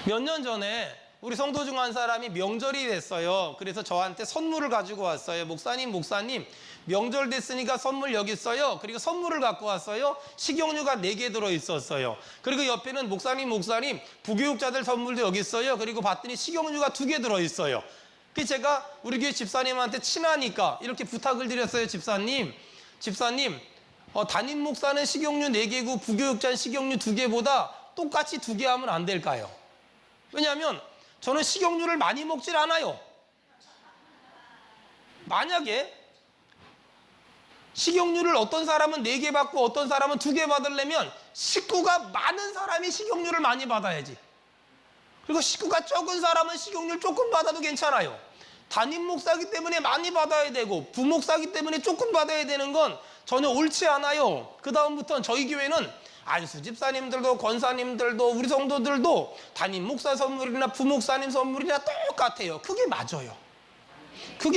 몇 년 전에 우리 성도 중 한 사람이 명절이 됐어요. 그래서 저한테 선물을 가지고 왔어요. 목사님, 명절 됐으니까 선물 여기 있어요. 그리고 선물을 갖고 왔어요. 식용유가 4개 들어있었어요. 그리고 옆에는 목사님, 부교육자들 선물도 여기 있어요. 그리고 봤더니 식용유가 2개 들어있어요. 그래서 제가 우리 교회 집사님한테 친하니까 이렇게 부탁을 드렸어요. 집사님, 담임 목사는 식용유 4개고 부교육자는 식용유 2개보다 똑같이 2개 하면 안 될까요? 왜냐하면 저는 식용유를 많이 먹질 않아요. 만약에 식용유를 어떤 사람은 4개 받고 어떤 사람은 2개 받으려면 식구가 많은 사람이 식용유를 많이 받아야지. 그리고 식구가 적은 사람은 식용유를 조금 받아도 괜찮아요. 담임 목사기 때문에 많이 받아야 되고 부목사기 때문에 조금 받아야 되는 건 전혀 옳지 않아요. 그 다음부터는 저희 교회는 안수 집사님들도 권사님들도 우리 성도들도 담임 목사 선물이나 부목사님 선물이나 똑같아요. 그게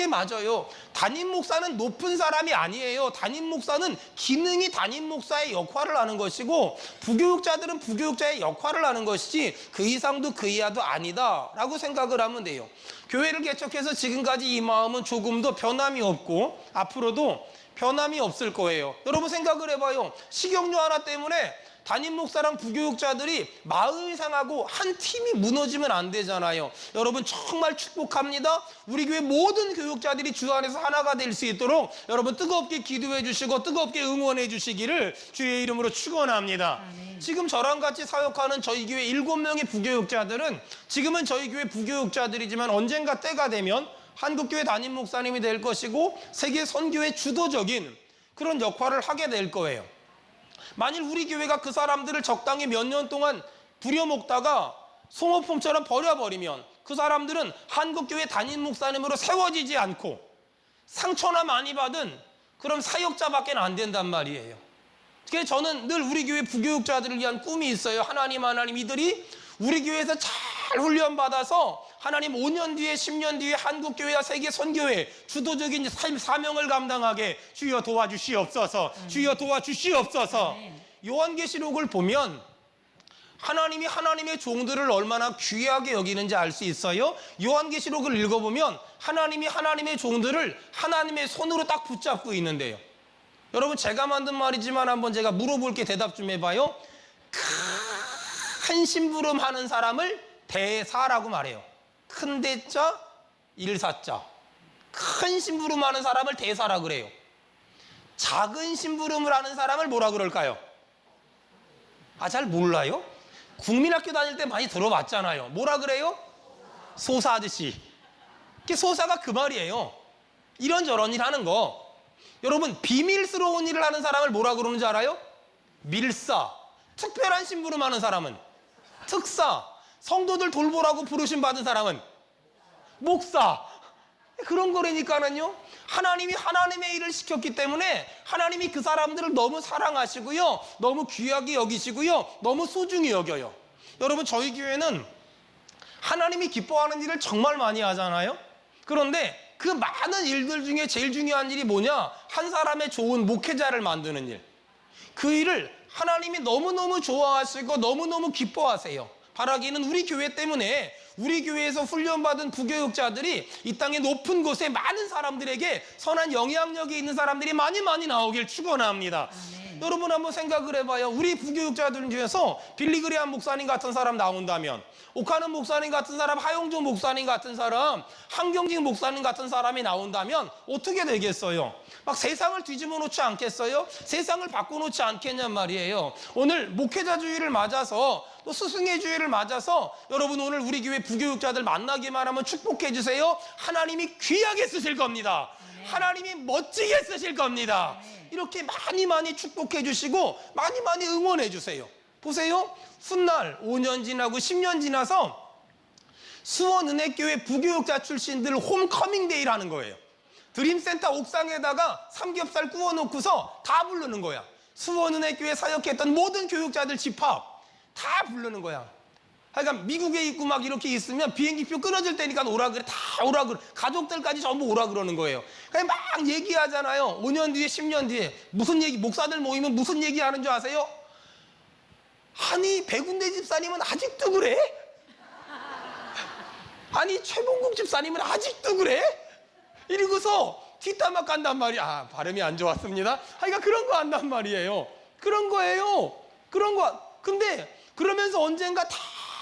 맞아요. 담임 목사는 높은 사람이 아니에요. 담임 목사는 기능이 담임 목사의 역할을 하는 것이고 부교육자들은 부교육자의 역할을 하는 것이지 그 이상도 그 이하도 아니다 라고 생각을 하면 돼요. 교회를 개척해서 지금까지 이 마음은 조금도 변함이 없고 앞으로도 변함이 없을 거예요. 여러분 생각을 해봐요. 식용유 하나 때문에 담임 목사랑 부교육자들이 마음이 상하고 한 팀이 무너지면 안 되잖아요. 여러분 정말 축복합니다. 우리 교회 모든 교육자들이 주 안에서 하나가 될 수 있도록 여러분 뜨겁게 기도해 주시고 뜨겁게 응원해 주시기를 주의 이름으로 축원합니다. 지금 저랑 같이 사역하는 저희 교회 7명의 부교육자들은 지금은 저희 교회 부교육자들이지만 언젠가 때가 되면 한국교회 담임 목사님이 될 것이고 세계 선교의 주도적인 그런 역할을 하게 될 거예요. 만일 우리 교회가 그 사람들을 적당히 몇 년 동안 부려먹다가 송어품처럼 버려버리면 그 사람들은 한국교회 담임 목사님으로 세워지지 않고 상처나 많이 받은 그런 사역자밖에 안 된단 말이에요. 그래서 저는 늘 우리 교회 부교육자들을 위한 꿈이 있어요. 하나님 이들이 우리 교회에서 잘 훈련받아서 하나님 5년 뒤에 10년 뒤에 한국교회와 세계 선교회 주도적인 사명을 감당하게 주여 도와주시옵소서. 주여 도와주시옵소서. 요한계시록을 보면 하나님이 하나님의 종들을 얼마나 귀하게 여기는지 알 수 있어요. 요한계시록을 읽어보면 하나님이 하나님의 종들을 하나님의 손으로 딱 붙잡고 있는데요. 여러분 제가 만든 말이지만 한번 제가 물어볼게 대답 좀 해봐요. 큰 심부름 하는 사람을 대사라고 말해요. 큰 대자, 일사자. 큰 심부름 하는 사람을 대사라 그래요. 작은 심부름을 하는 사람을 뭐라 그럴까요? 잘 몰라요? 국민학교 다닐 때 많이 들어봤잖아요. 뭐라 그래요? 소사 아저씨. 소사가 그 말이에요. 이런저런 일 하는 거. 여러분 비밀스러운 일을 하는 사람을 뭐라 그러는지 알아요? 밀사. 특별한 심부름 하는 사람은 특사. 성도들 돌보라고 부르심 받은 사람은 목사. 그런 거라니까는요. 하나님이 하나님의 일을 시켰기 때문에 하나님이 그 사람들을 너무 사랑하시고요, 너무 귀하게 여기시고요, 너무 소중히 여겨요. 여러분 저희 교회는 하나님이 기뻐하는 일을 정말 많이 하잖아요. 그런데 그 많은 일들 중에 제일 중요한 일이 뭐냐? 한 사람의 좋은 목회자를 만드는 일. 그 일을 하나님이 너무너무 좋아하시고 너무너무 기뻐하세요. 바라기는 우리 교회 때문에 우리 교회에서 훈련받은 부교육자들이 이 땅의 높은 곳에 많은 사람들에게 선한 영향력이 있는 사람들이 많이 나오길 축원합니다. 여러분 한번 생각을 해봐요. 우리 부교육자들 중에서 빌리그레암 목사님 같은 사람 나온다면, 오카는 목사님 같은 사람, 하용조 목사님 같은 사람, 한경직 목사님 같은 사람이 나온다면 어떻게 되겠어요? 막 세상을 뒤집어 놓지 않겠어요? 세상을 바꿔놓지 않겠냔 말이에요. 오늘 목회자주의를 맞아서 또 스승의 주의를 맞아서 여러분 오늘 우리 교회 부교육자들 만나기만 하면 축복해 주세요. 하나님이 귀하게 쓰실 겁니다. 하나님이 멋지게 쓰실 겁니다. 이렇게 많이 축복해 주시고 많이 응원해 주세요. 보세요. 훗날 5년 지나고 10년 지나서 수원은혜교회 부교육자 출신들 홈커밍 데이를 하는 거예요. 드림센터 옥상에다가 삼겹살 구워놓고서 다 부르는 거야. 수원은혜교회 사역했던 모든 교육자들 집합 다 부르는 거야. 그러니까 미국에 있고 막 이렇게 있으면 비행기표 끊어질 때니까 오라 그래. 다 오라 그래. 가족들까지 전부 오라 그러는 거예요. 그냥 막 얘기하잖아요. 5년 뒤에 10년 뒤에 무슨 얘기, 목사들 모이면 무슨 얘기하는 줄 아세요? 아니 백운대 집사님은 아직도 그래? 아니 최봉국 집사님은 아직도 그래? 이러고서 뒷담화 깐단 말이야. 아, 발음이 안 좋았습니다. 하여간 그런 거 한단 말이에요. 그런 거예요. 그런 거. 근데 그러면서 언젠가 다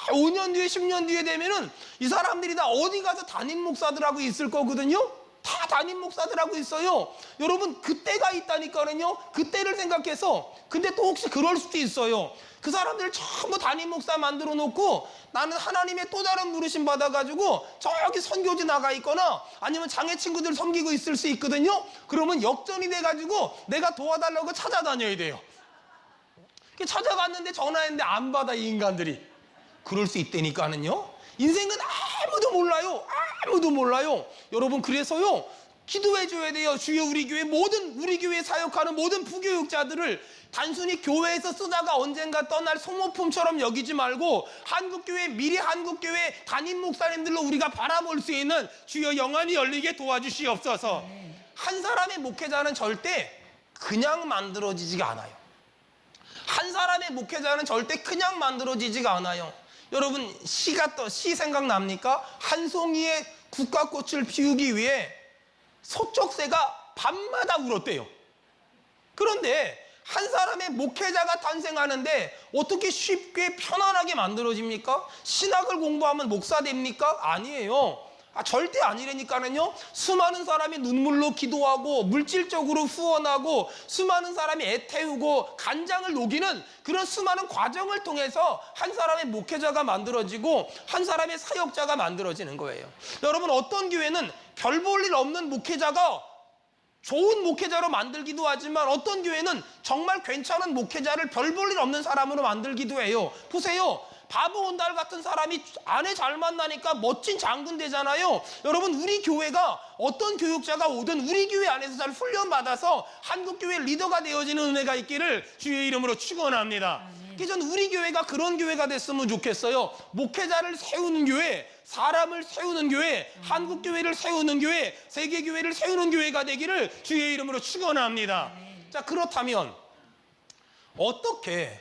5년 뒤에 10년 뒤에 되면은 이 사람들이 다 어디 가서 담임 목사들하고 있을 거거든요. 다 담임 목사들하고 있어요. 여러분 그때가 있다니까는요. 그때를 생각해서. 근데 또 혹시 그럴 수도 있어요. 그 사람들 전부 담임 목사 만들어 놓고 나는 하나님의 또 다른 부르심 받아가지고 저기 선교지 나가 있거나 아니면 장애 친구들 섬기고 있을 수 있거든요. 그러면 역전이 돼가지고 내가 도와달라고 찾아다녀야 돼요. 찾아갔는데 전화했는데 안 받아 이 인간들이. 그럴 수 있다니까는요. 인생은 아무도 몰라요. 아무도 몰라요. 여러분 그래서요 기도해 줘야 돼요. 주여 우리 교회 사역하는 모든 부교육자들을 단순히 교회에서 쓰다가 언젠가 떠날 소모품처럼 여기지 말고 한국교회 미래 한국교회 담임 목사님들로 우리가 바라볼 수 있는 주여 영안이 열리게 도와주시옵소서. 한 사람의 목회자는 절대 그냥 만들어지지가 않아요. 한 사람의 목회자는 절대 그냥 만들어지지가 않아요. 여러분 시 생각납니까? 한 송이의 국화꽃을 피우기 위해 소쩍새가 밤마다 울었대요. 그런데 한 사람의 목회자가 탄생하는데 어떻게 쉽게 편안하게 만들어집니까? 신학을 공부하면 목사 됩니까? 아니에요. 절대 아니라니까는요. 수많은 사람이 눈물로 기도하고 물질적으로 후원하고 수많은 사람이 애태우고 간장을 녹이는 그런 수많은 과정을 통해서 한 사람의 목회자가 만들어지고 한 사람의 사역자가 만들어지는 거예요. 여러분 어떤 교회는 별 볼 일 없는 목회자가 좋은 목회자로 만들기도 하지만 어떤 교회는 정말 괜찮은 목회자를 별 볼 일 없는 사람으로 만들기도 해요. 보세요. 바보 온달 같은 사람이 아내 잘 만나니까 멋진 장군 되잖아요. 여러분 우리 교회가 어떤 교육자가 오든 우리 교회 안에서 잘 훈련받아서 한국교회 리더가 되어지는 은혜가 있기를 주의 이름으로 축원합니다. 그래서 우리 교회가 그런 교회가 됐으면 좋겠어요. 목회자를 세우는 교회, 사람을 세우는 교회, 한국교회를 세우는 교회, 세계교회를 세우는 교회가 되기를 주의 이름으로 축원합니다. 자, 그렇다면 어떻게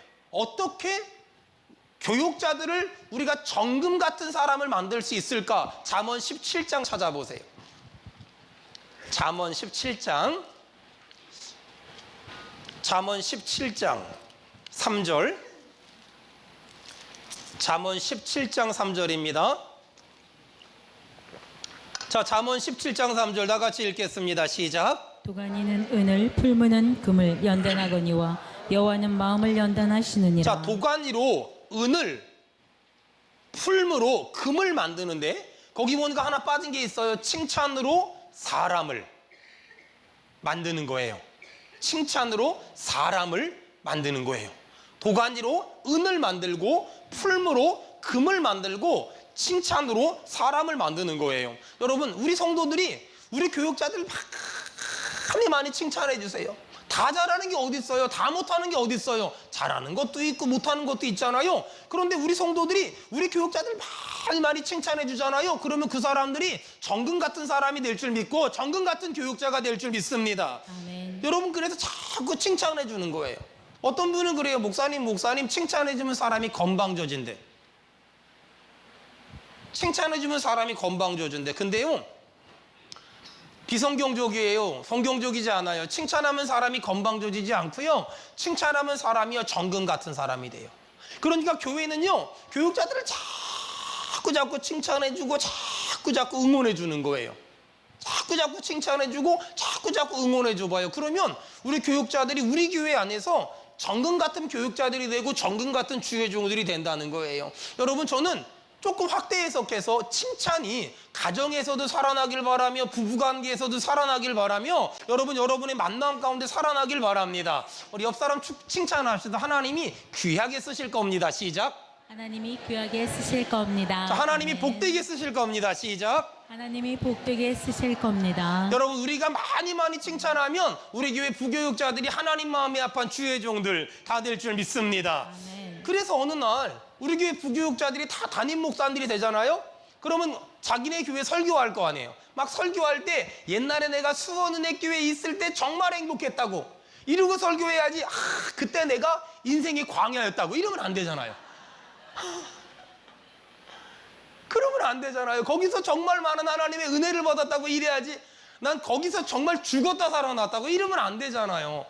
교육자들을 우리가 정금 같은 사람을 만들 수 있을까? 잠언 17장 찾아보세요. 잠언 17장 3절. 잠언 17장 3절입니다. 자, 잠언 17장 3절 다 같이 읽겠습니다. 시작. 도가니는 은을, 풀무는 금을 연단하거니와 여호와는 마음을 연단하시느니라. 자, 도가니로 은을, 풀무로 금을 만드는데 거기 뭔가 하나 빠진 게 있어요. 칭찬으로 사람을 만드는 거예요. 칭찬으로 사람을 만드는 거예요. 도가니로 은을 만들고 풀무로 금을 만들고 칭찬으로 사람을 만드는 거예요. 여러분 우리 성도들이 우리 교육자들 많이 칭찬해 주세요. 다 잘하는 게 어디 있어요? 다 못하는 게 어디 있어요? 잘하는 것도 있고 못하는 것도 있잖아요. 그런데 우리 성도들이 우리 교육자들 많이 칭찬해 주잖아요. 그러면 그 사람들이 정금 같은 사람이 될 줄 믿고 정금 같은 교육자가 될 줄 믿습니다. 아멘. 여러분 그래서 자꾸 칭찬해 주는 거예요. 어떤 분은 그래요. 목사님 칭찬해 주면 사람이 건방져진대. 칭찬해 주면 사람이 건방져진대. 근데요 비성경적이에요. 성경적이지 않아요. 칭찬하면 사람이 건방져지지 않고요. 칭찬하면 사람이요 정금 같은 사람이 돼요. 그러니까 교회는요 교육자들을 자꾸 칭찬해주고 자꾸 응원해주는 거예요. 자꾸 칭찬해주고 자꾸 응원해줘봐요. 그러면 우리 교육자들이 우리 교회 안에서 정금 같은 교육자들이 되고 정금 같은 주의 종들이 된다는 거예요. 여러분 저는 조금 확대 해석해서 칭찬이 가정에서도 살아나길 바라며 부부관계에서도 살아나길 바라며 여러분의 만남 가운데 살아나길 바랍니다. 우리 옆 사람 칭찬합시다. 하나님이 귀하게 쓰실 겁니다. 시작. 하나님이 귀하게 쓰실 겁니다. 자, 하나님이 아멘. 복되게 쓰실 겁니다. 시작. 하나님이 복되게 쓰실 겁니다. 여러분 우리가 많이 칭찬하면 우리 교회 부교육자들이 하나님 마음에 합한 주의 종들 다 될 줄 믿습니다. 아멘. 그래서 어느 날 우리 교회 부교육자들이 다 담임 목사님들이 되잖아요. 그러면 자기네 교회 설교할 거 아니에요. 막 설교할 때 옛날에 내가 수원은혜교회에 있을 때 정말 행복했다고 이러고 설교해야지. 그때 내가 인생의 광야였다고 이러면 안 되잖아요. 그러면 안 되잖아요. 거기서 정말 많은 하나님의 은혜를 받았다고 이래야지, 난 거기서 정말 죽었다 살아났다고 이러면 안 되잖아요.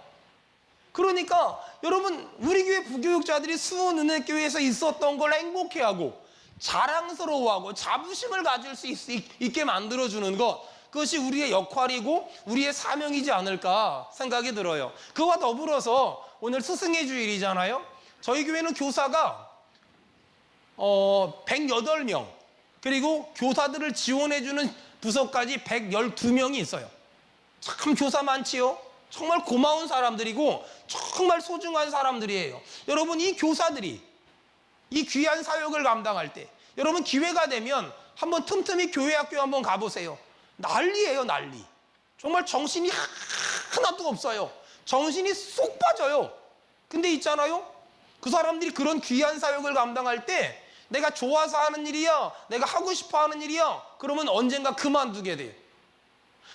그러니까 여러분, 우리 교회 부교육자들이 수원은혜교회에서 있었던 걸 행복해하고 자랑스러워하고 자부심을 가질 수 있게 만들어주는 것, 그것이 우리의 역할이고 우리의 사명이지 않을까 생각이 들어요. 그와 더불어서 오늘 스승의 주일이잖아요. 저희 교회는 교사가 108명, 그리고 교사들을 지원해주는 부서까지 112명이 있어요. 참 교사 많지요? 정말 고마운 사람들이고 정말 소중한 사람들이에요. 여러분, 이 교사들이 이 귀한 사역을 감당할 때 여러분, 기회가 되면 한번 틈틈이 교회 학교 한번 가보세요. 난리예요, 난리. 정말 정신이 하나도 없어요. 정신이 쏙 빠져요. 근데 있잖아요, 그 사람들이 그런 귀한 사역을 감당할 때 내가 좋아서 하는 일이야, 내가 하고 싶어 하는 일이야, 그러면 언젠가 그만두게 돼요.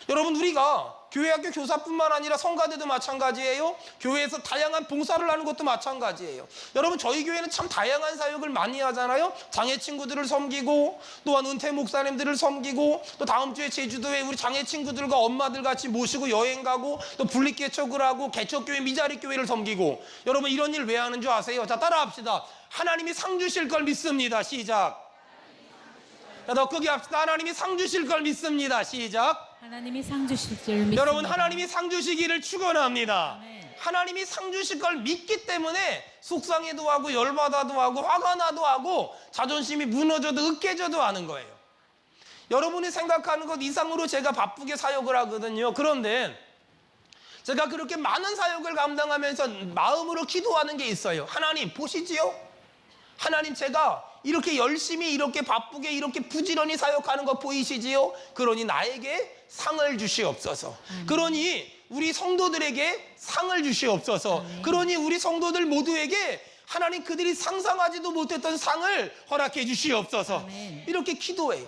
여러분, 우리가 교회학교 교사뿐만 아니라 성가대도 마찬가지예요. 교회에서 다양한 봉사를 하는 것도 마찬가지예요. 여러분, 저희 교회는 참 다양한 사역을 많이 하잖아요. 장애 친구들을 섬기고, 또한 은퇴 목사님들을 섬기고, 또 다음 주에 제주도에 우리 장애 친구들과 엄마들 같이 모시고 여행 가고, 또 분립개척을 하고, 개척교회 미자리 교회를 섬기고. 여러분, 이런 일 왜 하는 줄 아세요? 자, 따라합시다. 하나님이 상 주실 걸 믿습니다. 시작. 자, 더 크게 합시다. 하나님이 상 주실 걸 믿습니다. 시작. 하나님이 상 주실 줄 믿습니다. 여러분, 하나님이 상 주시기를 축원합니다. 아멘. 하나님이 상 주실 걸 믿기 때문에 속상해도 하고 열받아도 하고 화가 나도 하고 자존심이 무너져도 으깨져도 하는 거예요. 여러분이 생각하는 것 이상으로 제가 바쁘게 사역을 하거든요. 그런데 제가 그렇게 많은 사역을 감당하면서 마음으로 기도하는 게 있어요. 하나님 보시지요? 하나님, 제가 이렇게 열심히 이렇게 바쁘게 이렇게 부지런히 사역하는 거 보이시지요? 그러니 나에게 상을 주시옵소서. 그러니 우리 성도들에게 상을 주시옵소서. 그러니 우리 성도들 모두에게 하나님 그들이 상상하지도 못했던 상을 허락해 주시옵소서. 아멘. 이렇게 기도해요.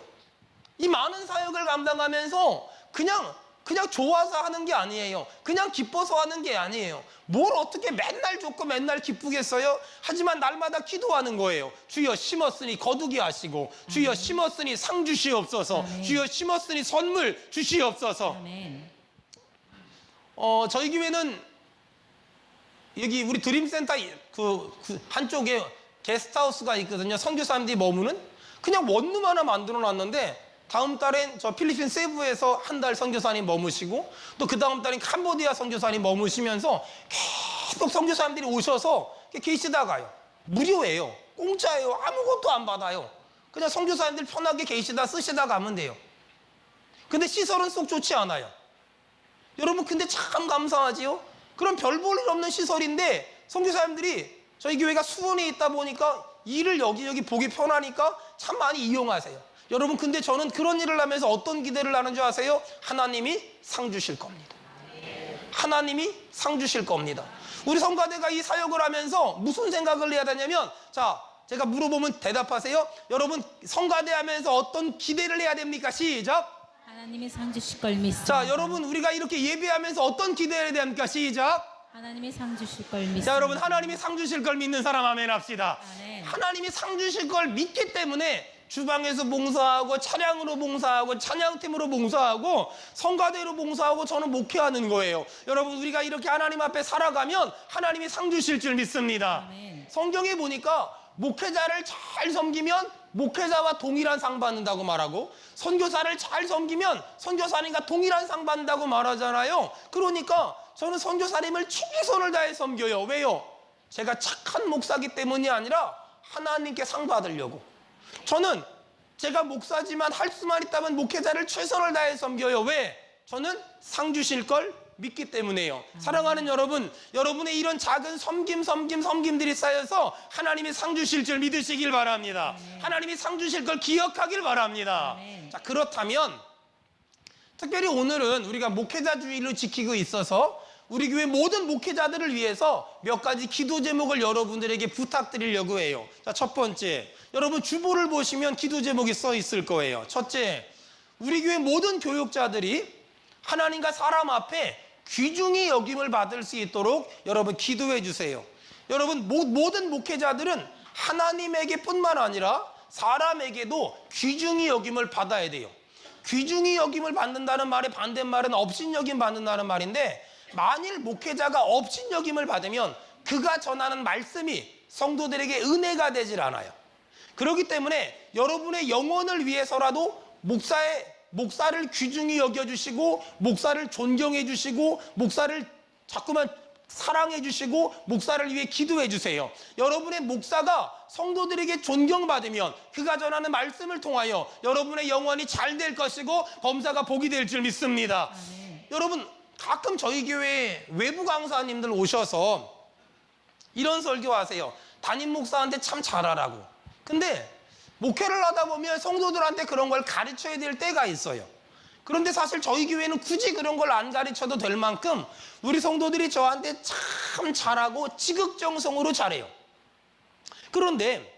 이 많은 사역을 감당하면서 그냥 좋아서 하는 게 아니에요. 그냥 기뻐서 하는 게 아니에요. 뭘 어떻게 맨날 좋고 맨날 기쁘겠어요? 하지만 날마다 기도하는 거예요. 주여 심었으니 거두게 하시고, 주여 심었으니 상 주시옵소서. 아멘. 주여 심었으니 선물 주시옵소서. 아멘. 저희 교회는 여기 우리 드림센터 그 한쪽에 게스트하우스가 있거든요. 선교사님들이 머무는. 그냥 원룸 하나 만들어 놨는데 다음 달엔 저 필리핀 세부에서 한 달 선교사님 머무시고, 또 그 다음 달엔 캄보디아 선교사님 머무시면서 계속 선교사님들이 오셔서 계시다 가요. 무료예요. 공짜예요. 아무것도 안 받아요. 그냥 선교사님들 편하게 계시다 쓰시다 가면 돼요. 근데 시설은 쏙 좋지 않아요. 여러분, 근데 참 감사하지요? 그런 별 볼 일 없는 시설인데 선교사님들이 저희 교회가 수원에 있다 보니까 일을 여기저기 보기 편하니까 참 많이 이용하세요. 여러분, 근데 저는 그런 일을 하면서 어떤 기대를 하는 줄 아세요? 하나님이 상 주실 겁니다. 하나님이 상 주실 겁니다. 우리 성가대가 이 사역을 하면서 무슨 생각을 해야 되냐면, 자, 제가 물어보면 대답하세요. 여러분, 성가대 하면서 어떤 기대를 해야 됩니까? 시작. 하나님이 상 주실 걸 믿습니다. 자, 여러분, 우리가 이렇게 예배하면서 어떤 기대를 해야 됩니까? 시작. 하나님이 상 주실 걸 믿습니다. 자, 여러분, 하나님이 상 주실 걸 믿는 사람 아멘 합시다. 아멘. 하나님이 상 주실 걸 믿기 때문에 주방에서 봉사하고 차량으로 봉사하고 찬양팀으로 봉사하고 성가대로 봉사하고 저는 목회하는 거예요. 여러분, 우리가 이렇게 하나님 앞에 살아가면 하나님이 상 주실 줄 믿습니다. 아멘. 성경에 보니까 목회자를 잘 섬기면 목회자와 동일한 상 받는다고 말하고, 선교사를 잘 섬기면 선교사님과 동일한 상 받는다고 말하잖아요. 그러니까 저는 선교사님을 최선을 다해 섬겨요. 왜요? 제가 착한 목사기 때문이 아니라 하나님께 상 받으려고. 저는 제가 목사지만 할 수만 있다면 목회자를 최선을 다해 섬겨요. 왜? 저는 상 주실 걸 믿기 때문에요. 사랑하는 여러분, 여러분의 이런 작은 섬김들이 쌓여서 하나님이 상 주실 줄 믿으시길 바랍니다. 하나님이 상 주실 걸 기억하길 바랍니다. 아멘. 자, 그렇다면 특별히 오늘은 우리가 목회자 주일을 지키고 있어서 우리 교회 모든 목회자들을 위해서 몇 가지 기도 제목을 여러분들에게 부탁드리려고 해요. 자, 첫 번째, 여러분 주보를 보시면 기도 제목이 써 있을 거예요. 첫째, 우리 교회 모든 교육자들이 하나님과 사람 앞에 귀중히 여김을 받을 수 있도록 여러분 기도해 주세요. 여러분, 모든 목회자들은 하나님에게 뿐만 아니라 사람에게도 귀중히 여김을 받아야 돼요. 귀중히 여김을 받는다는 말의 반대말은 업신여김 받는다는 말인데, 만일 목회자가 업신여김을 받으면 그가 전하는 말씀이 성도들에게 은혜가 되질 않아요. 그렇기 때문에 여러분의 영혼을 위해서라도 목사를 귀중히 여겨주시고, 목사를 존경해 주시고, 목사를 자꾸만 사랑해 주시고, 목사를 위해 기도해 주세요. 여러분의 목사가 성도들에게 존경받으면 그가 전하는 말씀을 통하여 여러분의 영혼이 잘 될 것이고 범사가 복이 될 줄 믿습니다. 여러분, 가끔 저희 교회에 외부 강사님들 오셔서 이런 설교하세요. 담임 목사한테 참 잘하라고. 근데 목회를 하다 보면 성도들한테 그런 걸 가르쳐야 될 때가 있어요. 그런데 사실 저희 교회는 굳이 그런 걸 안 가르쳐도 될 만큼 우리 성도들이 저한테 참 잘하고 지극정성으로 잘해요. 그런데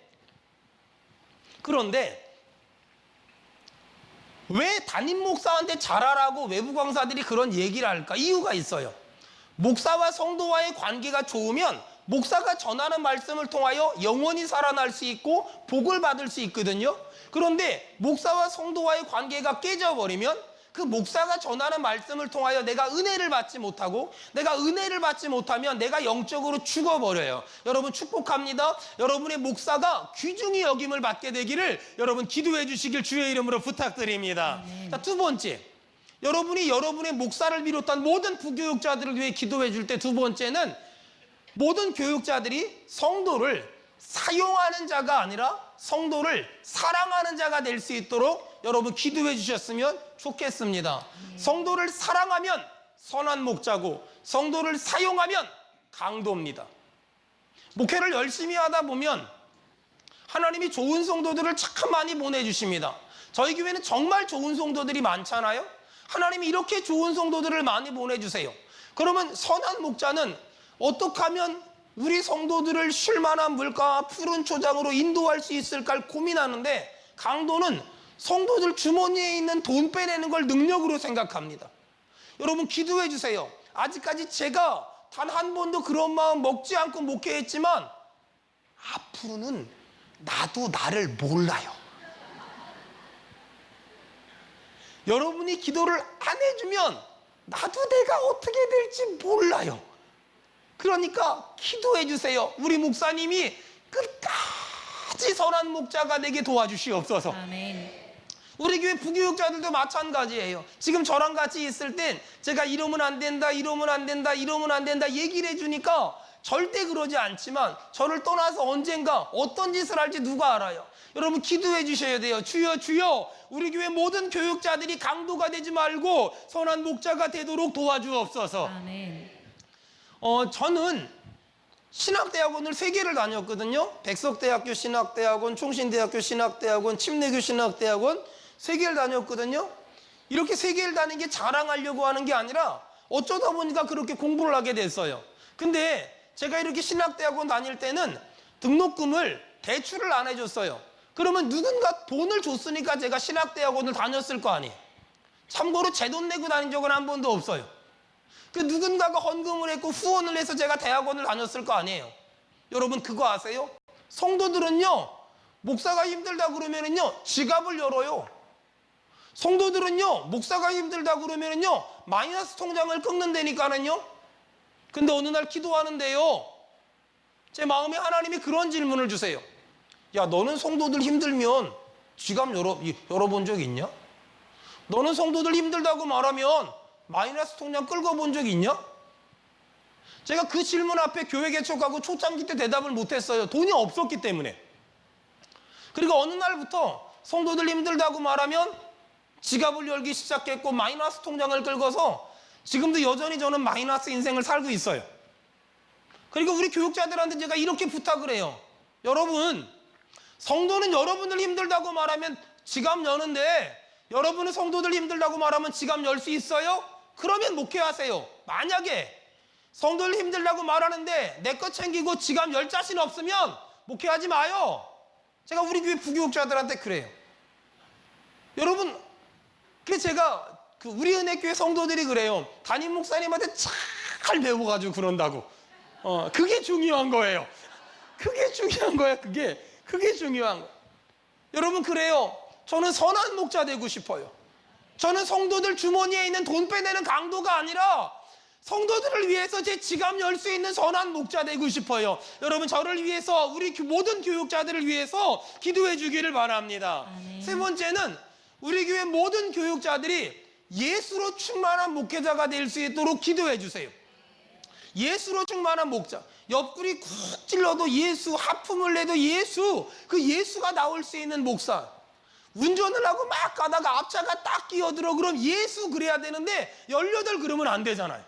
왜 담임 목사한테 잘하라고 외부 강사들이 그런 얘기를 할까? 이유가 있어요. 목사와 성도와의 관계가 좋으면 목사가 전하는 말씀을 통하여 영원히 살아날 수 있고 복을 받을 수 있거든요. 그런데 목사와 성도와의 관계가 깨져버리면 그 목사가 전하는 말씀을 통하여 내가 은혜를 받지 못하고, 내가 은혜를 받지 못하면 내가 영적으로 죽어버려요. 여러분 축복합니다. 여러분의 목사가 귀중히 여김을 받게 되기를 여러분 기도해 주시길 주의 이름으로 부탁드립니다. 자, 두 번째, 여러분이 여러분의 목사를 비롯한 모든 부교육자들을 위해 기도해 줄 때 두 번째는, 모든 교육자들이 성도를 사용하는 자가 아니라 성도를 사랑하는 자가 될 수 있도록 여러분 기도해 주셨으면 좋겠습니다. 성도를 사랑하면 선한 목자고, 성도를 사용하면 강도입니다. 목회를 열심히 하다 보면 하나님이 좋은 성도들을 참 많이 보내주십니다. 저희 교회는 정말 좋은 성도들이 많잖아요. 하나님이 이렇게 좋은 성도들을 많이 보내주세요. 그러면 선한 목자는 어떻게 하면 우리 성도들을 쉴만한 물가와 푸른 초장으로 인도할 수 있을까를 고민하는데, 강도는 성도들 주머니에 있는 돈 빼내는 걸 능력으로 생각합니다. 여러분 기도해 주세요. 아직까지 제가 단 한 번도 그런 마음 먹지 않고 목회했지만 앞으로는 나도 나를 몰라요. 여러분이 기도를 안 해주면 나도 내가 어떻게 될지 몰라요. 그러니까 기도해 주세요. 우리 목사님이 끝까지 선한 목자가 되게 도와주시옵소서. 아멘. 우리 교회 부교육자들도 마찬가지예요. 지금 저랑 같이 있을 땐 제가 이러면 안 된다, 이러면 안 된다, 이러면 안 된다 얘기를 해주니까 절대 그러지 않지만 저를 떠나서 언젠가 어떤 짓을 할지 누가 알아요. 여러분 기도해 주셔야 돼요. 주여 주여, 우리 교회 모든 교육자들이 강도가 되지 말고 선한 목자가 되도록 도와주옵소서. 아멘. 저는 신학대학원을 3개를 다녔거든요. 백석대학교 신학대학원, 총신대학교 신학대학원, 침례교 신학대학원 3개를 다녔거든요. 이렇게 3개를 다닌 게 자랑하려고 하는 게 아니라 어쩌다 보니까 그렇게 공부를 하게 됐어요. 근데 제가 이렇게 신학대학원 다닐 때는 등록금을 대출을 안 해줬어요. 그러면 누군가 돈을 줬으니까 제가 신학대학원을 다녔을 거 아니에요. 참고로 제 돈 내고 다닌 적은 한 번도 없어요. 그 누군가가 헌금을 했고 후원을 해서 제가 대학원을 다녔을 거 아니에요. 여러분 그거 아세요? 성도들은요, 목사가 힘들다 그러면은요 지갑을 열어요. 성도들은요 목사가 힘들다 그러면은요 마이너스 통장을 끊는다니까는요. 근데 어느 날 기도하는데요, 제 마음에 하나님이 그런 질문을 주세요. 야, 너는 성도들 힘들면 지갑 열어본 적 있냐? 너는 성도들 힘들다고 말하면 마이너스 통장 끌고 본 적 있냐? 제가 그 질문 앞에 교회 개척하고 초창기 때 대답을 못했어요. 돈이 없었기 때문에. 그리고 어느 날부터 성도들 힘들다고 말하면 지갑을 열기 시작했고 마이너스 통장을 끌고서 지금도 여전히 저는 마이너스 인생을 살고 있어요. 그리고 우리 교육자들한테 제가 이렇게 부탁을 해요. 여러분, 성도는 여러분들 힘들다고 말하면 지갑 여는데 여러분은 성도들 힘들다고 말하면 지갑 열 수 있어요? 그러면 목회하세요. 만약에 성도들 힘들다고 말하는데 내 거 챙기고 지갑 열 자신 없으면 목회하지 마요. 제가 우리 교회 부교육자들한테 그래요. 여러분, 그래서 제가 우리 은혜교회 성도들이 그래요. 담임 목사님한테 잘 배워가지고 그런다고. 그게 중요한 거예요. 그게 중요한 거야. 그게 중요한 거야. 여러분, 그래요. 저는 선한 목자 되고 싶어요. 저는 성도들 주머니에 있는 돈 빼내는 강도가 아니라 성도들을 위해서 제 지갑 열 수 있는 선한 목자 되고 싶어요. 여러분, 저를 위해서, 우리 모든 교육자들을 위해서 기도해 주기를 바랍니다. 아멘. 세 번째는 우리 교회 모든 교육자들이 예수로 충만한 목회자가 될 수 있도록 기도해 주세요. 예수로 충만한 목자. 옆구리 쿡 찔러도 예수, 하품을 내도 예수, 그 예수가 나올 수 있는 목사. 운전을 하고 막 가다가 앞차가 딱 끼어들어, 그럼 예수 그래야 되는데 18 그러면 안 되잖아요.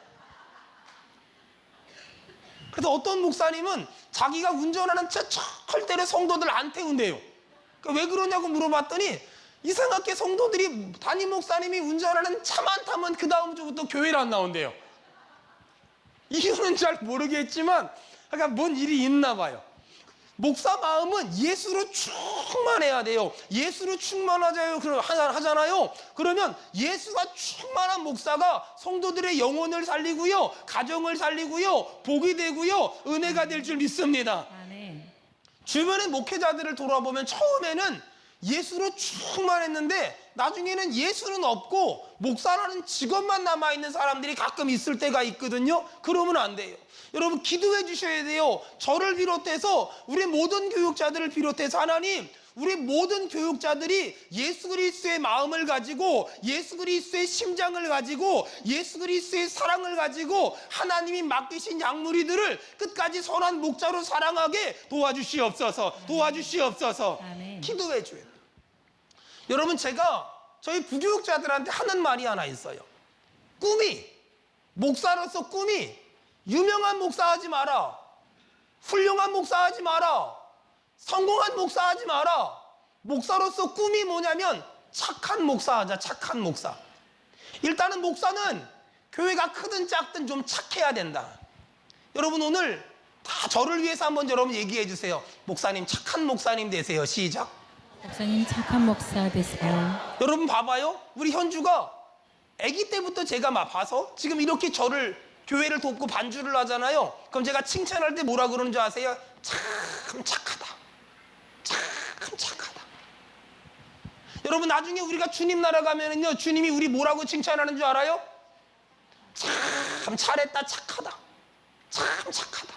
그래서 어떤 목사님은 자기가 운전하는 차 절대로 성도들 안 태운대요. 그러니까 왜 그러냐고 물어봤더니 이상하게 성도들이, 담임 목사님이 운전하는 차만 타면 그 다음 주부터 교회를 안 나온대요. 이유는 잘 모르겠지만 그러니까 뭔 일이 있나 봐요. 목사 마음은 예수로 충만해야 돼요. 예수로 충만하자요 하잖아요. 그러면 예수가 충만한 목사가 성도들의 영혼을 살리고요, 가정을 살리고요, 복이 되고요, 은혜가 될 줄 믿습니다. 아멘. 주변의 목회자들을 돌아보면 처음에는 예수로 충만했는데 나중에는 예수는 없고 목사라는 직업만 남아있는 사람들이 가끔 있을 때가 있거든요. 그러면 안 돼요. 여러분, 기도해 주셔야 돼요. 저를 비롯해서 우리 모든 교육자들을 비롯해서 하나님, 우리 모든 교육자들이 예수 그리스도의 마음을 가지고, 예수 그리스도의 심장을 가지고, 예수 그리스도의 사랑을 가지고 하나님이 맡기신 양무리들을 끝까지 선한 목자로 사랑하게 도와주시옵소서. 도와주시옵소서. 아멘. 기도해 줘야 돼요. 여러분, 제가 저희 부교육자들한테 하는 말이 하나 있어요. 꿈이, 목사로서 꿈이 유명한 목사 하지 마라, 훌륭한 목사 하지 마라, 성공한 목사 하지 마라. 목사로서 꿈이 뭐냐면 착한 목사 하자. 착한 목사. 일단은 목사는 교회가 크든 작든 좀 착해야 된다. 여러분, 오늘 다 저를 위해서 한번 여러분 얘기해 주세요. 목사님, 착한 목사님 되세요. 시작. 목사님, 착한 목사 되세요. 여러분 봐봐요. 우리 현주가 아기 때부터 제가 막 봐서 지금 이렇게 저를, 교회를 돕고 반주를 하잖아요. 그럼 제가 칭찬할 때 뭐라 그러는 줄 아세요? 참 착하다. 참 착하다. 여러분, 나중에 우리가 주님 나라 가면은요, 주님이 우리 뭐라고 칭찬하는 줄 알아요? 참 잘했다, 착하다. 참 착하다.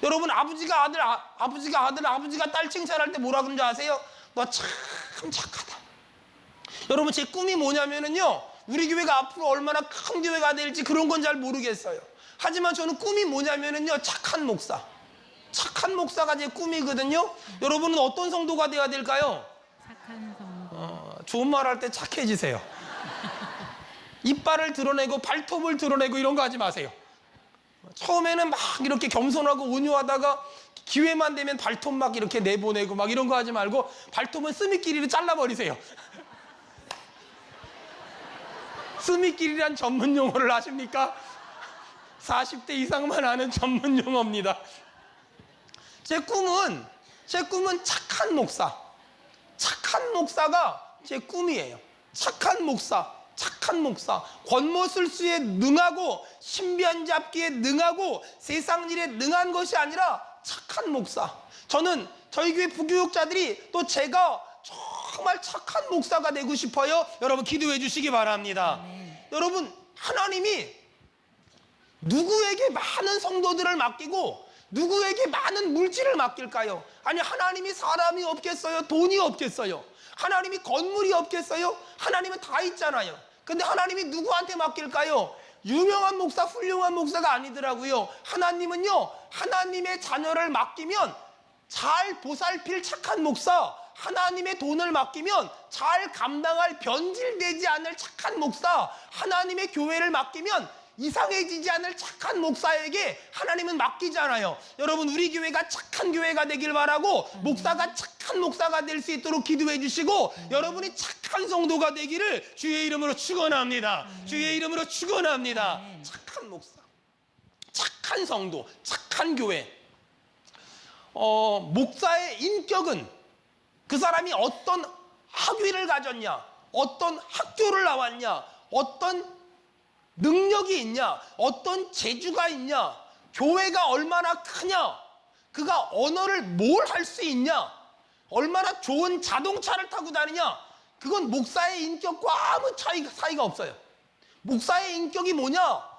여러분, 아버지가 아들, 아버지가 딸 칭찬할 때 뭐라 그러는 줄 아세요? 너 참 착하다. 여러분, 제 꿈이 뭐냐면은요, 우리 교회가 앞으로 얼마나 큰 교회가 될지 그런 건 잘 모르겠어요. 하지만 저는 꿈이 뭐냐면은요, 착한 목사. 착한 목사가 제 꿈이거든요. 여러분은 어떤 성도가 되어야 될까요? 착한 성도. 좋은 말 할 때 착해지세요. 이빨을 드러내고 발톱을 드러내고 이런 거 하지 마세요. 처음에는 막 이렇게 겸손하고 온유하다가 기회만 되면 발톱 막 이렇게 내보내고 막 이런 거 하지 말고 발톱은 스미끼리로 잘라버리세요. 스미끼리란 전문 용어를 아십니까? 40대 이상만 아는 전문 용어입니다. 제 꿈은 착한 목사. 착한 목사가 제 꿈이에요. 착한 목사. 권모술수에 능하고 신변 잡기에 능하고 세상 일에 능한 것이 아니라 착한 목사. 저는 저희 교회 부교육자들이 또 제가 정말 착한 목사가 되고 싶어요. 여러분, 기도해 주시기 바랍니다. 여러분, 하나님이 누구에게 많은 성도들을 맡기고 누구에게 많은 물질을 맡길까요? 아니, 하나님이 사람이 없겠어요? 돈이 없겠어요? 하나님이 건물이 없겠어요? 하나님은 다 있잖아요. 근데 하나님이 누구한테 맡길까요? 유명한 목사, 훌륭한 목사가 아니더라고요. 하나님은요, 하나님의 자녀를 맡기면 잘 보살필 착한 목사, 하나님의 돈을 맡기면 잘 감당할 변질되지 않을 착한 목사, 하나님의 교회를 맡기면 이상해지지 않을 착한 목사에게 하나님은 맡기잖아요. 여러분, 우리 교회가 착한 교회가 되길 바라고 목사가 착한 목사가 될 수 있도록 기도해 주시고 여러분이 착한 성도가 되기를 주의 이름으로 축원합니다. 주의 이름으로 축원합니다. 착한 목사, 착한 성도, 착한 교회. 목사의 인격은 그 사람이 어떤 학위를 가졌냐, 어떤 학교를 나왔냐, 어떤 능력이 있냐, 어떤 재주가 있냐, 교회가 얼마나 크냐, 그가 언어를 뭘 할 수 있냐, 얼마나 좋은 자동차를 타고 다니냐, 그건 목사의 인격과 아무 사이가 없어요. 목사의 인격이 뭐냐?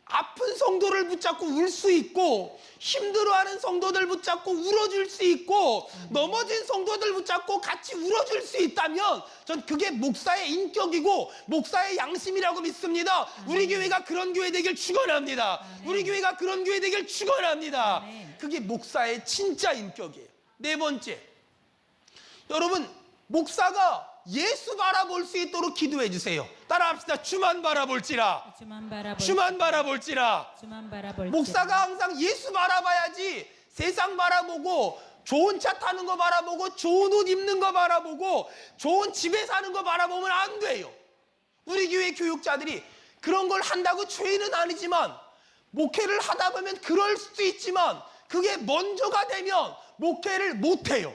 아픈 성도를 붙잡고 울 수 있고, 힘들어하는 성도들 붙잡고 울어줄 수 있고, 넘어진 성도들 붙잡고 같이 울어줄 수 있다면 전 그게 목사의 인격이고 목사의 양심이라고 믿습니다. 우리 교회가 그런 교회 되길 축원합니다. 우리 교회가 그런 교회 되길 축원합니다. 그게 목사의 진짜 인격이에요. 네 번째, 여러분, 목사가 예수 바라볼 수 있도록 기도해 주세요. 따라합시다. 주만 바라볼지라. 주만 바라볼지라. 목사가 항상 예수 바라봐야지 세상 바라보고 좋은 차 타는 거 바라보고 좋은 옷 입는 거 바라보고 좋은 집에 사는 거 바라보면 안 돼요. 우리 교회 교육자들이 그런 걸 한다고 죄는 아니지만, 목회를 하다 보면 그럴 수도 있지만, 그게 먼저가 되면 목회를 못해요.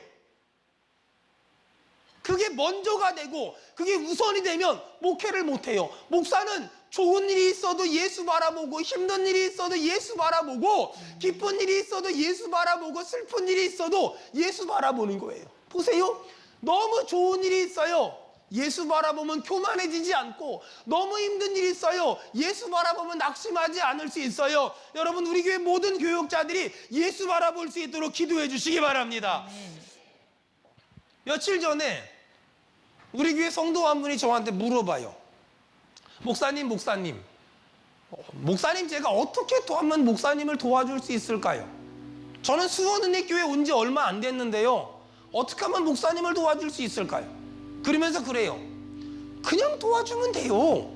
그게 먼저가 되고 그게 우선이 되면 목회를 못해요. 목사는 좋은 일이 있어도 예수 바라보고, 힘든 일이 있어도 예수 바라보고, 기쁜 일이 있어도 예수 바라보고, 슬픈 일이 있어도 예수 바라보는 거예요. 보세요. 너무 좋은 일이 있어요. 예수 바라보면 교만해지지 않고, 너무 힘든 일이 있어요. 예수 바라보면 낙심하지 않을 수 있어요. 여러분, 우리 교회 모든 교육자들이 예수 바라볼 수 있도록 기도해 주시기 바랍니다. 며칠 전에 우리 교회 성도 한 분이 저한테 물어봐요. 목사님, 제가 어떻게 하면 목사님을 도와줄 수 있을까요? 저는 수원은혜교회 온 지 얼마 안 됐는데요, 어떻게 하면 목사님을 도와줄 수 있을까요? 그러면서 그래요. 그냥 도와주면 돼요.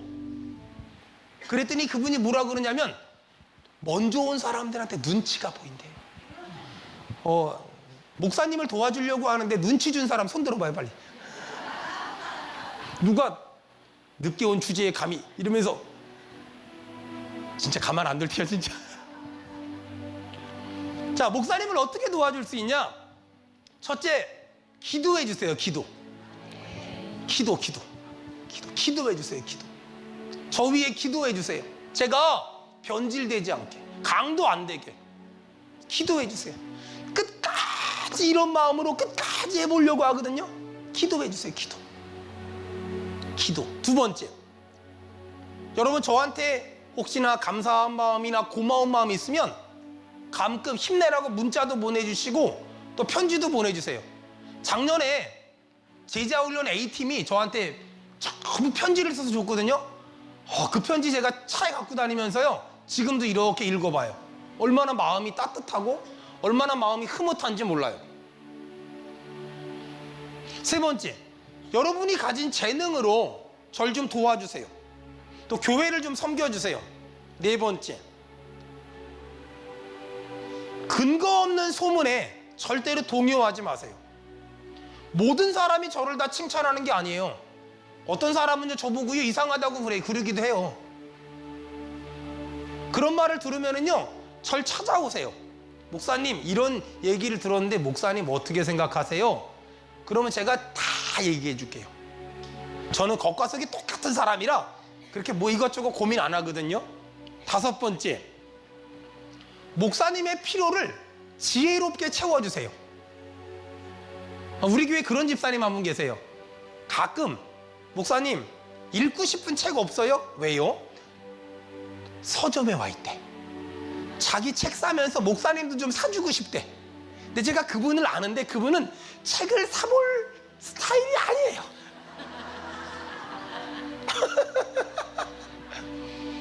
그랬더니 그분이 뭐라 그러냐면, 먼저 온 사람들한테 눈치가 보인대요. 목사님을 도와주려고 하는데 눈치 준 사람 손 들어봐요, 빨리. 누가 늦게 온 주제에 감히 이러면서, 진짜 가만 안 둘 테요, 진짜. 자, 목사님을 어떻게 도와줄 수 있냐? 첫째, 기도해 주세요. 기도해 주세요. 저 위에 기도해 주세요. 제가 변질되지 않게, 강도 안 되게 기도해 주세요. 끝까지 이런 마음으로 끝까지 해보려고 하거든요. 기도해 주세요. 기도. 두 번째, 여러분, 저한테 혹시나 감사한 마음이나 고마운 마음이 있으면 가끔 힘내라고 문자도 보내주시고 또 편지도 보내주세요. 작년에 제자훈련 A팀이 저한테 전부 편지를 써서 줬거든요. 그 편지 제가 차에 갖고 다니면서요, 지금도 이렇게 읽어봐요. 얼마나 마음이 따뜻하고 얼마나 마음이 흐뭇한지 몰라요. 세 번째, 여러분이 가진 재능으로 절 좀 도와주세요. 또 교회를 좀 섬겨주세요. 네 번째, 근거 없는 소문에 절대로 동요하지 마세요. 모든 사람이 저를 다 칭찬하는 게 아니에요. 어떤 사람은요, 저보고요, 이상하다고 그러기도 해요. 그런 말을 들으면은요, 절 찾아오세요. 목사님, 이런 얘기를 들었는데 목사님 어떻게 생각하세요? 그러면 제가 다 얘기해 줄게요. 저는 겉과 속이 똑같은 사람이라 그렇게 뭐 이것저것 고민 안 하거든요. 다섯 번째, 목사님의 필요를 지혜롭게 채워주세요. 우리 교회에 그런 집사님 한 분 계세요. 가끔, 목사님, 읽고 싶은 책 없어요? 왜요? 서점에 와 있대. 자기 책 사면서 목사님도 좀 사주고 싶대. 근데 제가 그분을 아는데 그분은 책을 사볼 스타일이 아니에요.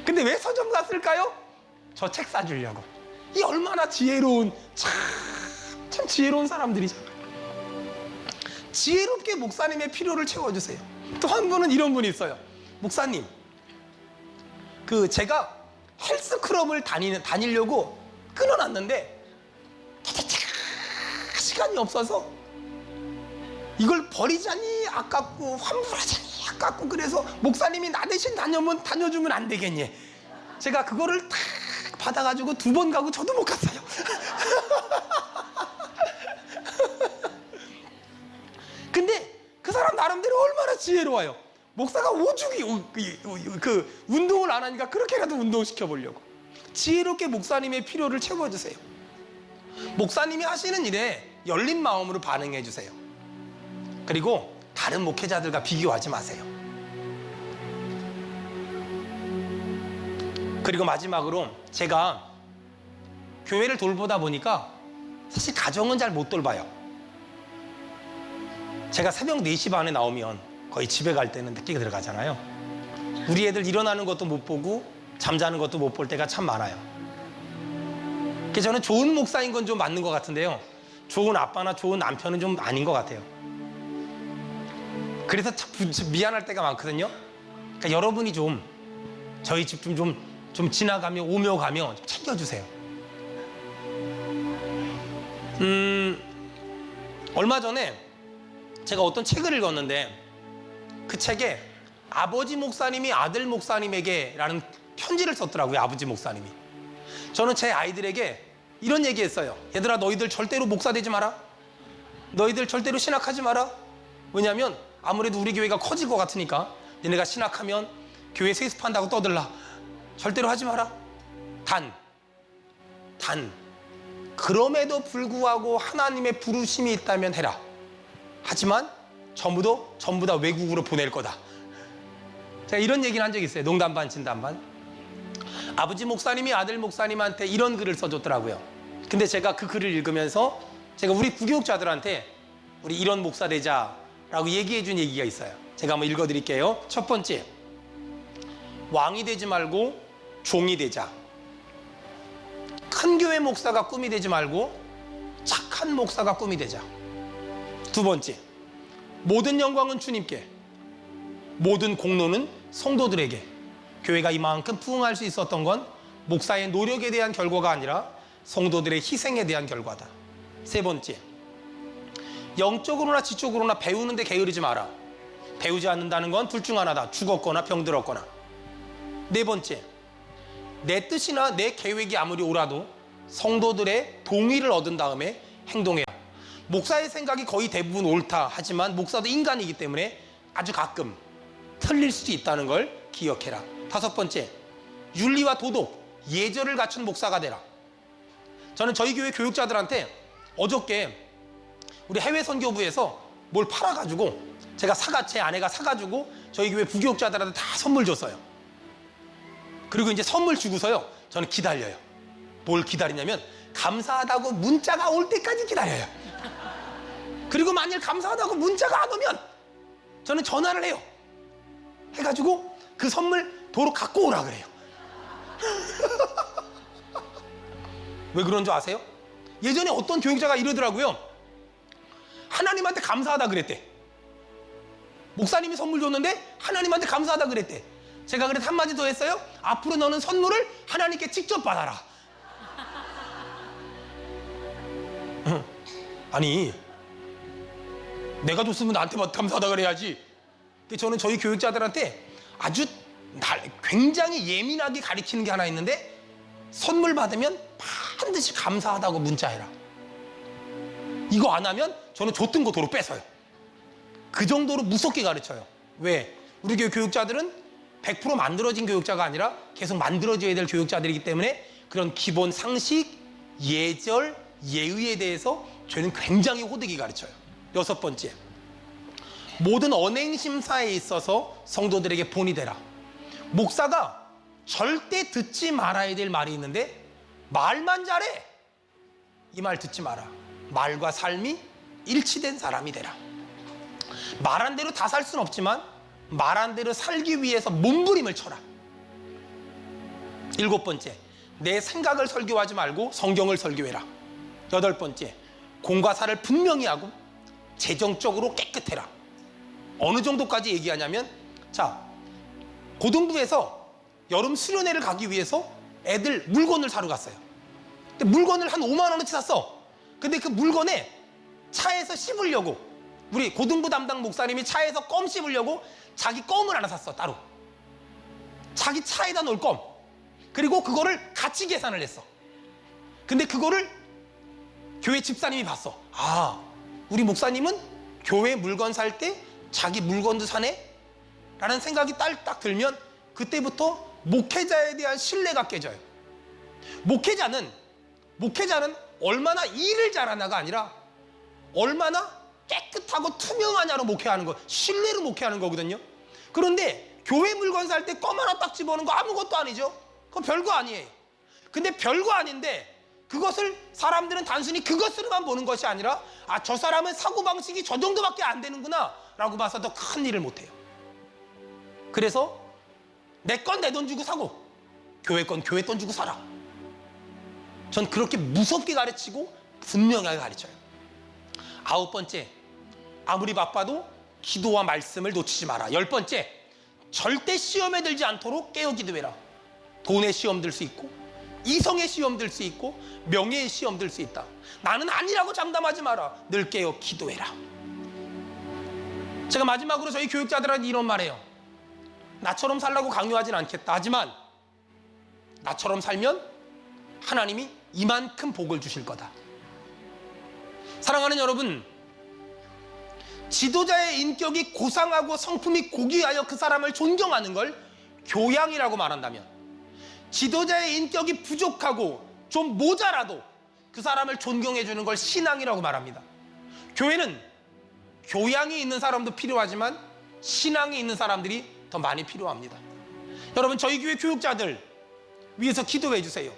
근데 왜 서점 갔을까요? 저 책 사주려고. 이 얼마나 지혜로운, 참 지혜로운 사람들이잖아요. 지혜롭게 목사님의 필요를 채워주세요. 또 한 분은 이런 분이 있어요. 목사님, 제가 헬스클럽을 다니려고 끊어놨는데 시간이 없어서 이걸 버리자니 아깝고 환불하자니 아깝고, 그래서 목사님이 나 대신 다녀주면 안 되겠니? 제가 그거를 탁 받아가지고 2번 가고 저도 못 갔어요. 근데 그 사람 나름대로 얼마나 지혜로워요. 목사가 오죽이 운동을 안 하니까 그렇게라도 운동시켜 보려고. 지혜롭게 목사님의 필요를 채워주세요. 목사님이 하시는 일에 열린 마음으로 반응해 주세요. 그리고 다른 목회자들과 비교하지 마세요. 그리고 마지막으로 제가 교회를 돌보다 보니까 사실 가정은 잘 못 돌봐요. 제가 새벽 4시 반에 나오면 거의 집에 갈 때는 늦게 들어가잖아요. 우리 애들 일어나는 것도 못 보고 잠자는 것도 못 볼 때가 참 많아요. 그래서 저는 좋은 목사인 건 좀 맞는 것 같은데요, 좋은 아빠나 좋은 남편은 좀 아닌 것 같아요. 그래서 참 미안할 때가 많거든요. 그러니까 여러분이 좀 저희 집 좀 지나가며 오며 가며 좀 챙겨주세요. 얼마 전에 제가 어떤 책을 읽었는데 그 책에 아버지 목사님이 아들 목사님에게 라는 편지를 썼더라고요. 아버지 목사님이. 저는 제 아이들에게 이런 얘기했어요. 얘들아, 너희들 절대로 목사 되지 마라. 너희들 절대로 신학하지 마라. 왜냐하면 아무래도 우리 교회가 커질 것 같으니까 너네가 신학하면 교회 세습한다고 떠들라. 절대로 하지 마라. 단 그럼에도 불구하고 하나님의 부르심이 있다면 해라. 하지만 전부 다 외국으로 보낼 거다. 제가 이런 얘기를 한 적이 있어요. 농담 반 진담 반. 아버지 목사님이 아들 목사님한테 이런 글을 써줬더라고요. 근데 제가 그 글을 읽으면서 제가 우리 부교육자들한테 우리 이런 목사 되자라고 얘기해 준 얘기가 있어요. 제가 한번 읽어드릴게요. 첫 번째, 왕이 되지 말고 종이 되자. 큰 교회 목사가 꿈이 되지 말고 착한 목사가 꿈이 되자. 두 번째, 모든 영광은 주님께, 모든 공로는 성도들에게. 교회가 이만큼 부흥할 수 있었던 건 목사의 노력에 대한 결과가 아니라 성도들의 희생에 대한 결과다. 세 번째, 영적으로나 지적으로나 배우는데 게으르지 마라. 배우지 않는다는 건 둘 중 하나다. 죽었거나 병들었거나. 네 번째, 내 뜻이나 내 계획이 아무리 옳아도 성도들의 동의를 얻은 다음에 행동해야. 목사의 생각이 거의 대부분 옳다 하지만 목사도 인간이기 때문에 아주 가끔 틀릴 수도 있다는 걸 기억해라. 다섯 번째, 윤리와 도덕, 예절을 갖춘 목사가 되라. 저는 저희 교회 교육자들한테 어저께 우리 해외 선교부에서 뭘 팔아가지고 제 아내가 사가지고 저희 교회 부교육자들한테 다 선물 줬어요. 그리고 이제 선물 주고서요, 저는 기다려요. 뭘 기다리냐면 감사하다고 문자가 올 때까지 기다려요. 그리고 만일 감사하다고 문자가 안 오면 저는 전화를 해요. 해가지고 그 선물 도로 갖고 오라 그래요. 왜 그런 줄 아세요? 예전에 어떤 교육자가 이러더라고요. 하나님한테 감사하다 그랬대. 목사님이 선물 줬는데 하나님한테 감사하다 그랬대. 제가 그래서 한마디 더 했어요. 앞으로 너는 선물을 하나님께 직접 받아라. 아니, 내가 줬으면 나한테 감사하다 그래야지. 근데 저는 저희 교육자들한테 아주 굉장히 예민하게 가르치는 게 하나 있는데, 선물 받으면 반드시 감사하다고 문자해라. 이거 안 하면 저는 줬던 거 도로 뺏어요. 그 정도로 무섭게 가르쳐요. 왜? 우리 교회 교육자들은 100% 만들어진 교육자가 아니라 계속 만들어져야 될 교육자들이기 때문에 그런 기본 상식, 예절, 예의에 대해서 저는 굉장히 호되게 가르쳐요. 여섯 번째, 모든 언행심사에 있어서 성도들에게 본이 되라. 목사가 절대 듣지 말아야 될 말이 있는데 말만 잘해. 이 말 듣지 마라. 말과 삶이 일치된 사람이 되라. 말한 대로 다 살 수는 없지만 말한 대로 살기 위해서 몸부림을 쳐라. 일곱 번째, 내 생각을 설교하지 말고 성경을 설교해라. 여덟 번째, 공과 사를 분명히 하고 재정적으로 깨끗해라. 어느 정도까지 얘기하냐면, 자, 고등부에서 여름 수련회를 가기 위해서 애들 물건을 사러 갔어요. 근데 물건을 한 5만 원어치 샀어. 근데 그 물건에 차에서 씹으려고, 우리 고등부 담당 목사님이 차에서 껌 씹으려고 자기 껌을 하나 샀어. 따로 자기 차에다 놓을 껌. 그리고 그거를 같이 계산을 했어. 근데 그거를 교회 집사님이 봤어. 아, 우리 목사님은 교회 물건 살 때 자기 물건도 사네? 라는 생각이 딱 들면 그때부터 목회자에 대한 신뢰가 깨져요. 목회자는 얼마나 일을 잘하나가 아니라 얼마나 깨끗하고 투명하냐로 목회하는 거, 신뢰로 목회하는 거거든요. 그런데 교회 물건 살 때 껌 하나 딱 집어넣는 거 아무것도 아니죠. 그거 별거 아니에요. 근데 별거 아닌데 그것을 사람들은 단순히 그것으로만 보는 것이 아니라 아, 저 사람은 사고방식이 저 정도밖에 안 되는구나 라고 봐서 더 큰 일을 못해요. 그래서 내 건 내 돈 주고 사고 교회 건 교회 돈 주고 사라. 전 그렇게 무섭게 가르치고 분명하게 가르쳐요. 9번째, 아무리 바빠도 기도와 말씀을 놓치지 마라. 10번째, 절대 시험에 들지 않도록 깨어 기도해라. 돈의 시험 들 수 있고 이성의 시험 들 수 있고 명예의 시험 들 수 있다. 나는 아니라고 장담하지 마라. 늘 깨어 기도해라. 제가 마지막으로 저희 교육자들한테 이런 말해요. 나처럼 살라고 강요하진 않겠다. 하지만 나처럼 살면 하나님이 이만큼 복을 주실 거다. 사랑하는 여러분, 지도자의 인격이 고상하고 성품이 고귀하여 그 사람을 존경하는 걸 교양이라고 말한다면, 지도자의 인격이 부족하고 좀 모자라도 그 사람을 존경해 주는 걸 신앙이라고 말합니다. 교회는 교양이 있는 사람도 필요하지만 신앙이 있는 사람들이 더 많이 필요합니다. 여러분, 저희 교회 교육자들 위해서 기도해 주세요.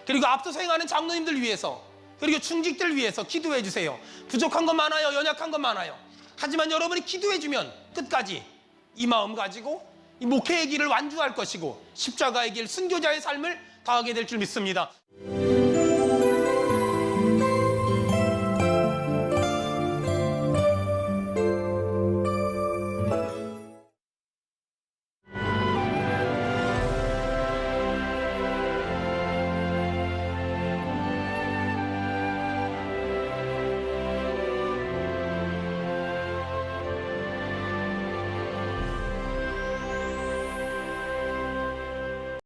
그리고 앞서서 행하는 장로님들 위해서, 그리고 충직들 위해서 기도해 주세요. 부족한 건 많아요. 연약한 건 많아요. 하지만 여러분이 기도해 주면 끝까지 이 마음 가지고 이 목회의 길을 완주할 것이고 십자가의 길, 순교자의 삶을 다하게 될 줄 믿습니다.